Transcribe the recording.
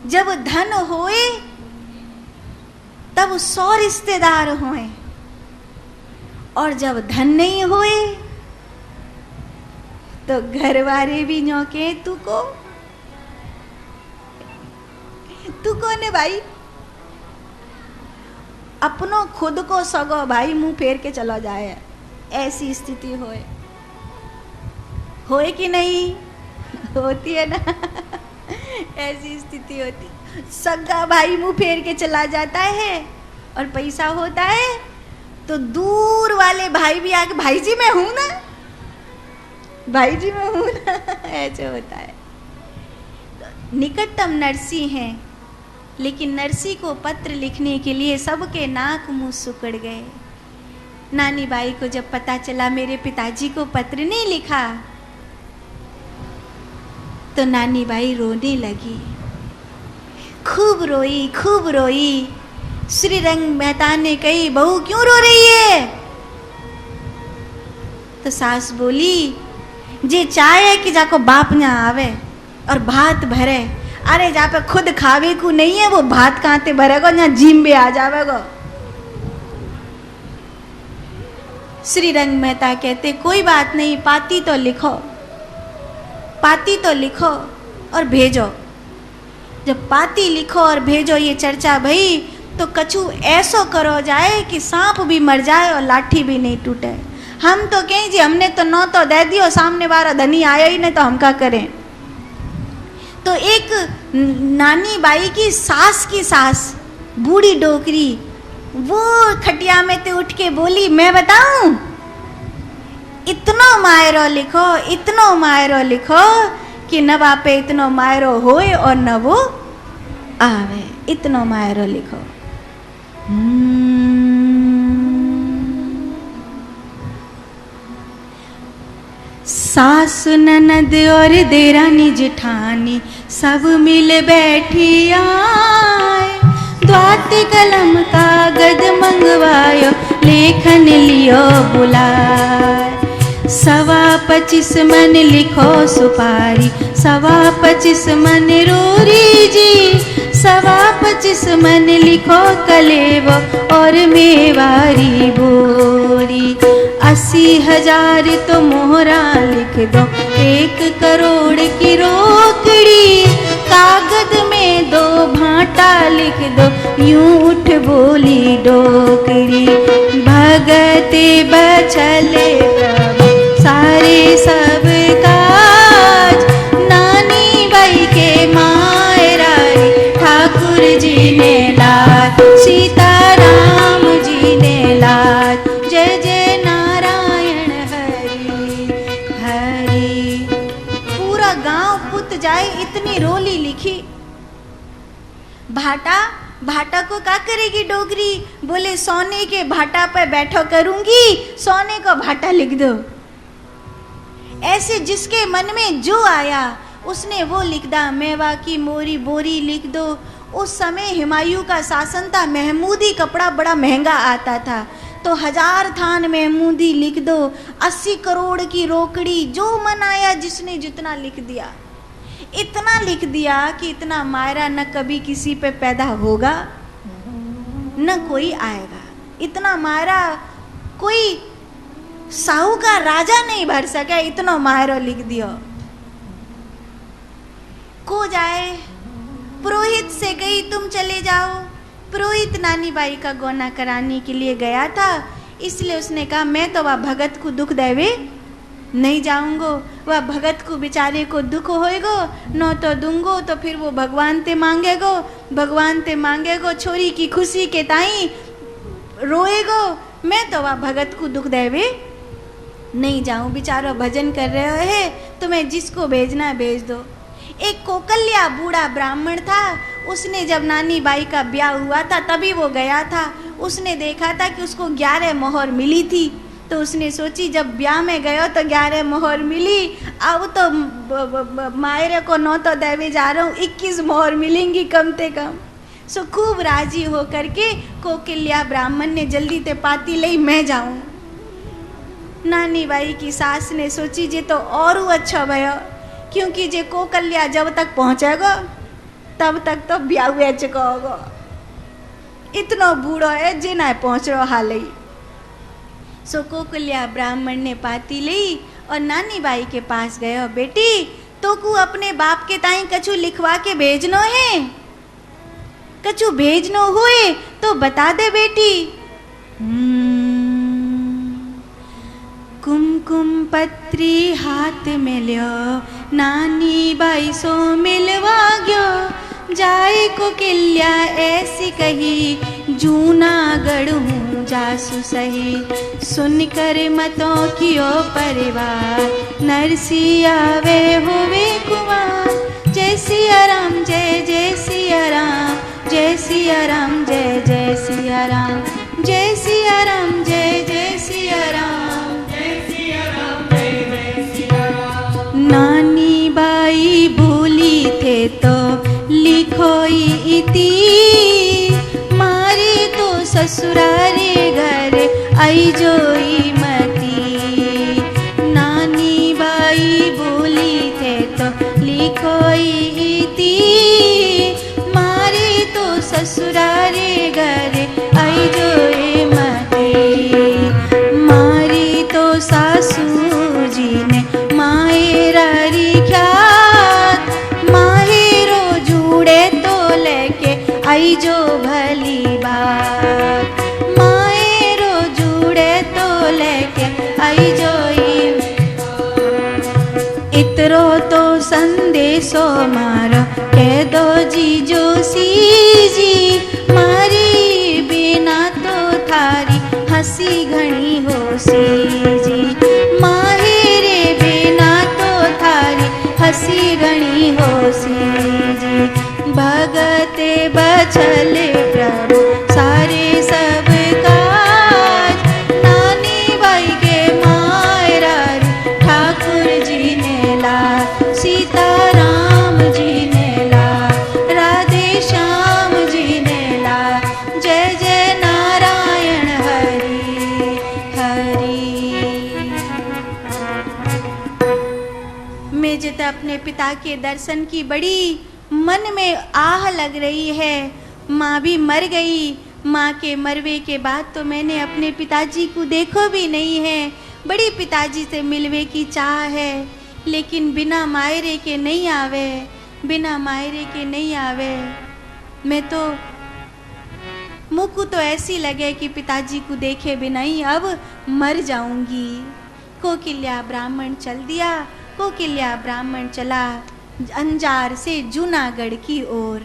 जब धन होए तब 100 रिश्तेदार होए, और जब धन नहीं होए तो घर वाले भी न्योके तू कौन है भाई? अपनों खुद को सगो भाई मुंह फेर के चला जाए, ऐसी स्थिति होए कि नहीं? होती है ना ऐसी स्थिति होती। सगा भाई मुंह फेर के चला जाता है, और पैसा होता है तो दूर वाले भाई भी आके भाई जी मैं हूं ना, भाई जी मैं हूं ना ऐसे होता है। निकटतम नरसी हैं, लेकिन नरसी को पत्र लिखने के लिए सबके नाक मुंह सुकड़ गए। नानी बाई को जब पता चला मेरे पिताजी को पत्र नहीं लिखा, तो नानी बाई रोने लगी, खूब रोई। श्रीरंग मेहता ने कही, बहू क्यों रो रही है? तो सास बोली, जे चाहे कि जाको बाप न आवे और भात भरे, अरे जा पे खुद खावे को नहीं है, वो भात कहाँ ते भरेगो, यहाँ जीम में आ जावेगो। श्रीरंग मेहता कहते, कोई बात नहीं, पाती तो लिखो और भेजो। जब पाती लिखो और भेजो ये चर्चा भई, तो कछु ऐसो करो जाए कि सांप भी मर जाए और लाठी भी नहीं टूटे। हम तो कहें जी हमने तो नौ तो दे दियो, सामने वाला धनी आया ही नहीं तो हम क्या करें। तो एक नानी बाई की सास बूढ़ी डोकरी, वो खटिया में ते उठ के बोली, मैं बताऊं, इतनो मायरो लिखो कि न बापे इतनो मायरो होए और न वो आवे, इतनो मायरो लिखो। सास ननद और देरानी जेठानी सब मिल बैठी आए, द्वात कलम कागज मंगवायो, लेखन लियो बुलाए। 25 मन लिखो सुपारी, 25 मन रोरी जी, 25 मन लिखो कलेव और मेवारी बोरी। 80,000 तो मोहरा लिख दो, 1 करोड़ की रोकड़ी, कागज में 2 भाटा लिख दो, यूं उठ बोली डोकरी। भगते बचले प्रभु सारे सब काज, नानी बाई के मायरारी ठाकुर जी ने लाज, सीताराम जी ने लाज, जय जय नारायण हरि हरि। पूरा गांव पुत जाए इतनी रोली लिखी। भाटा को क्या करेगी डोगरी? बोले सोने के भाटा पे बैठो करूंगी, सोने को भाटा लिख दो। ऐसे जिसके मन में जो आया उसने वो लिख दा। मेवा की मोरी बोरी लिख दो। उस समय हुमायूं का शासन था, महमूदी कपड़ा बड़ा महंगा आता था, तो 1000 थान महमूदी लिख दो। 80 करोड़ की रोकड़ी, जो मन आया जिसने जितना लिख दिया। इतना लिख दिया कि इतना मायरा न कभी किसी पे पैदा होगा न कोई आएगा। इतना मायरा कोई साहूकार राजा नहीं भर सके, इतना मायरो लिख दियो। को जाए, पुरोहित से गई तुम चले जाओ। पुरोहित नानी बाई का गौना कराने के लिए गया था, इसलिए उसने कहा मैं तो वह भगत को दुख देवे नहीं जाऊंगो। वह भगत को बेचारे को दुख होएगो, न तो दूंगो तो फिर वो भगवान ते मांगेगो, छोरी की खुशी के ताई रोएगो। मैं तो वह भगत को दुख देवे नहीं जाऊं, बेचारा भजन कर रहे है, तुम्हें जिसको भेजना भेज दो। एक कोकल्या बूढ़ा ब्राह्मण था, उसने जब नानी बाई का ब्याह हुआ था तभी वो गया था। उसने देखा था कि उसको 11 मोहर मिली थी, तो उसने सोची जब ब्याह में गयो तो 11 मोहर मिली, अब तो मायरे को 9 तो देवे जा रहा हूँ, 21 मोहर मिलेंगी कम से कम। सो खूब राजी होकर के कोकिल्या ब्राह्मण ने जल्दी ते पाती ली, मैं जाऊं। नानी बाई की सास ने सोची जे तो और अच्छा भयो, क्योंकि जे कोकल्या जब तक पहुँचेगा तब तक तो ब्याह हुए चुका होगा। इतनो बूढ़ो है जे ना पहुंच रो हाल ही। सो कोकुल्या ब्राह्मण ने पाती ली और नानी बाई के पास गयो, बेटी तो को अपने बाप के ताई कछु लिखवा के भेजनो है, कछु भेजनो हुए तो बता दे बेटी। कुमकुम पत्री हाथ में लियो, नानी बाई सो मिलवा गयो। जाए कोकिल्या ऐसी कही, जूनागढ़ हूँ जासु सही। सुनकर मतों कियो परिवार, नरसिया वे हुए कुमार। जय सिया राम जय जय सिया राम, जय सिया राम जय जय सिया राम, जय सिया राम जय जय सिया राम, जय सिया राम जय जय सिया राम। नानी बाई भूली थे तो लिखोई इति, मारे तो ससुरारे घर आई जोई मती। नानी बाई बोली थे तो लिखोई इति, मारे तो ससुरारे घर आई जोई मती। मारी तो सासू जी ने मायरा ख्यात, माहेरो जुड़े तो लेके आई जो भली बात। मायरो जुड़े तो लेके आई जो इतरो तो संदेशो मारो, कह दो जी जोशी जी। मारी बिना तो थारी हंसी घनी होसी जी। माहेरे बिना तो थारी हंसी घनी होसी जी। भगते बछले प्रभु सारे सब काज, नानी बाई के मायरा ठाकुर जी ने ला। सीता राम जी ने ला, राधे श्याम जी ने ला। जय जय नारायण हरि हरि। मैं जित अपने पिता के दर्शन की बड़ी मन में आह लग रही है। माँ भी मर गई, माँ के मरवे के बाद तो मैंने अपने पिताजी को देखो भी नहीं है। बड़ी पिताजी से मिलवे की चाह है, लेकिन बिना मायरे के नहीं आवे, बिना मायरे के नहीं आवे। मैं तो मुँह को तो ऐसी लगे कि पिताजी को देखे बिना ही अब मर जाऊंगी। कोकिल्या ब्राह्मण चल दिया, कोकिल्या ब्राह्मण चला अंजार से जूनागढ़ की ओर।